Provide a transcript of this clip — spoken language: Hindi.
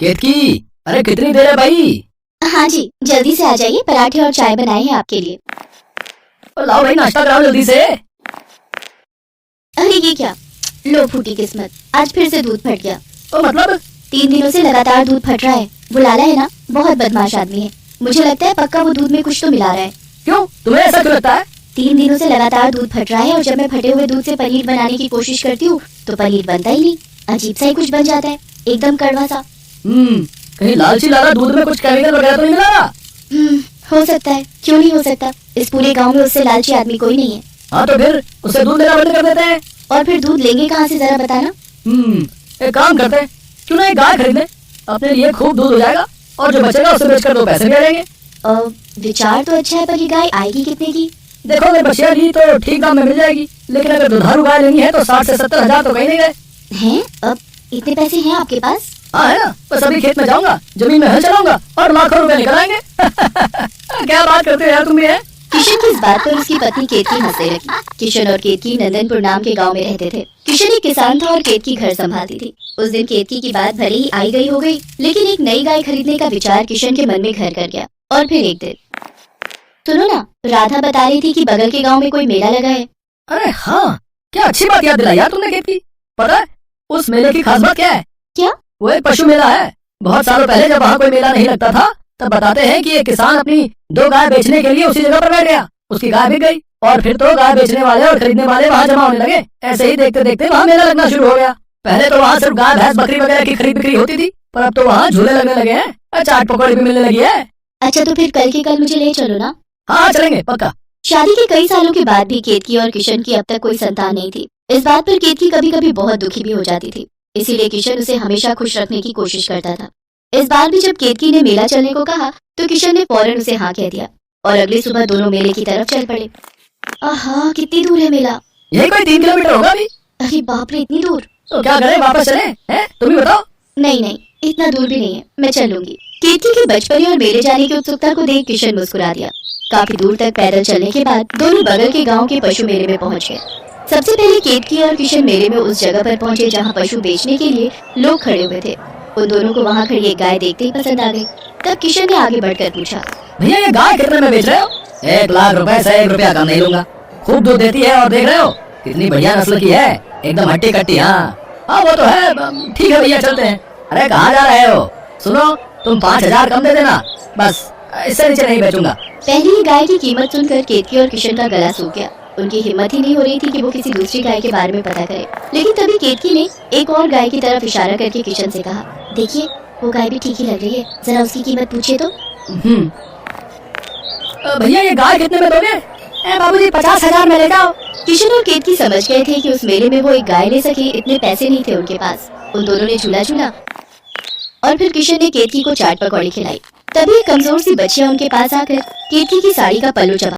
केतकी, अरे कितनी देर है भाई? हाँ जी, जल्दी से आ जाइए, पराठे और चाय बनाए हैं आपके लिए। लाओ भाई, नाश्ता कराओ जल्दी से। अरे ये क्या, लो फूटी किस्मत, आज फिर से दूध फट गया। तो मतलब 3 दिनों से लगातार दूध फट रहा है। वो लाला है ना, बहुत बदमाश आदमी है। मुझे लगता है पक्का वो दूध में कुछ तो मिला रहा है। क्यों, तुम्हें ऐसा क्यों लगता है? 3 दिनों से लगातार दूध फट रहा है और जब मैं फटे हुए दूध से पनीर बनाने की कोशिश करती हूँ तो पनीर बनता ही नहीं, अजीब सा ही कुछ बन जाता है, एकदम कड़वा सा। कहीं लालची लाला दूध में कुछ केमिकल वगैरह तो नहीं मिला रहा? हो सकता है, क्यों नहीं हो सकता। इस पूरे गांव में उससे लालची आदमी कोई नहीं है। हाँ तो फिर उससे दूध लेना बंद कर देते हैं। और फिर दूध लेंगे कहाँ से, जरा बताना। एक काम करते हैं, क्यों ना एक गाय खरीद ले, अपने लिए खूब दूध हो जाएगा और जो बचेगा उससे बेचकर 2 पैसे भी आ जाएंगे। विचार तो अच्छा है, पर ये गाय आएगी कितने की? देखो अगर बचिया ली तो ठीक दाम में मिल जाएगी, लेकिन अगर दुधारू गाय लेनी है तो 60 से 70 हजार तो कहीं नहीं गए हैं। अब इतने पैसे हैं आपके पास? हाँ है ना, बस अभी खेत में जाऊंगा, जमीन में हल चलाऊंगा और लाखों रुपए निकल आएंगे। क्या बात करते हो यार तुम भी? किशन की इस बात पर उसकी पत्नी केतकी हंसने लगी। किशन और केतकी नंदनपुर नाम के गांव में रहते थे। किशन एक किसान था और केतकी घर संभालती थी। उस दिन केतकी की बात भले ही आई गई हो गई, लेकिन एक नई गाय खरीदने का विचार किशन के मन में घर कर गया। और फिर एक दिन, सुनो ना, राधा बता रही थी कि बगल के गांव में कोई मेला लगा है। अरे हाँ, क्या अच्छी बात याद दिलाई यार तुमने केतकी। पता है उस मेले की खास बात क्या है? क्या? वो एक पशु मेला है। बहुत सालों पहले जब वहाँ कोई मेला नहीं लगता था, तब बताते हैं कि एक किसान अपनी 2 गाय बेचने के लिए उसी जगह पर बैठ गया। उसकी गाय बिक गई और फिर तो गाय बेचने वाले और खरीदने वाले वहाँ जमा होने लगे। ऐसे ही देखते देखते वहाँ मेला लगना शुरू हो गया। पहले तो वहाँ सिर्फ गाय भैंस बकरी वगैरह की खरीद बिक्री होती थी, पर अब तो वहाँ झूले लगने लगे हैं, चाट पकौड़ी भी मिलने लगी है। अच्छा तो फिर कल के कल मुझे ले चलो ना। हाँ चलेंगे पक्का। शादी के कई सालों के बाद भी केतकी और किशन की अब तक कोई संतान नहीं थी। इस बात पर केतकी कभी कभी बहुत दुखी भी हो जाती थी, इसीलिए किशन उसे हमेशा खुश रखने की कोशिश करता था। इस बार भी जब केतकी ने मेला चलने को कहा तो किशन ने फौरन उसे हाँ कह दिया और अगली सुबह दोनों मेले की तरफ चल पड़े। आहा, कितनी दूर है मेला? यही कोई 3 किलोमीटर होगा अभी। अरे बाप रे, इतनी दूर। तो क्या करें, वापस चले हैं? तुम ही बताओ। नहीं, इतना दूर भी नहीं है, मैं चलूंगी। केतकी की बचपने और मेले जाने की उत्सुकता को देख किशन मुस्कुरा दिया। काफी दूर तक पैदल चलने के बाद दोनों बगल के गांव के पशु मेले में पहुंच गए। सबसे पहले केतकी और किशन मेले में उस जगह पर पहुंचे जहां पशु बेचने के लिए लोग खड़े हुए थे। उन दोनों को वहां खड़ी एक गाय देखते ही पसंद आ गई। तब किशन ने आगे बढ़कर पूछा, भैया ये गाय कितने में बेच रहे हो? 1 लाख रुपए से 1 रुपया कम नहीं लूंगा। खूब दूध देती है और देख रहे हो कितनी बढ़िया नस्ल की है, एकदम हट्टी कट्टी। हाँ वो तो है, ठीक है भैया चलते हैं। अरे कहाँ जा रहे हो? सुनो, तुम 5000 कम दे देना, बस इससे नीचे नहीं बेचूंगा। पहली गाय की कीमत सुनकर केतकी और किशन का गला सूख गया। उनकी हिम्मत ही नहीं हो रही थी कि वो किसी दूसरी गाय के बारे में पता करे। लेकिन तभी केतकी ने एक और गाय की तरफ इशारा करके किशन से कहा, देखिए वो गाय भी ठीक ही लग रही है, जरा उसकी कीमत पूछिए तो। भैया ये गाय कितने में दोगे? बाबूजी 50,000 में ले जाओ। किशन और केतकी समझ गए थे कि उस मेले में वो एक गाय ले सके, इतने पैसे नहीं थे उनके पास। उन दोनों ने झूला झूला और फिर किशन ने केतकी को चाट पकौड़ी खिलाई। तभी एक कमजोर सी बच्चियां उनके पास आकर केतकी की साड़ी का पल्लू चबा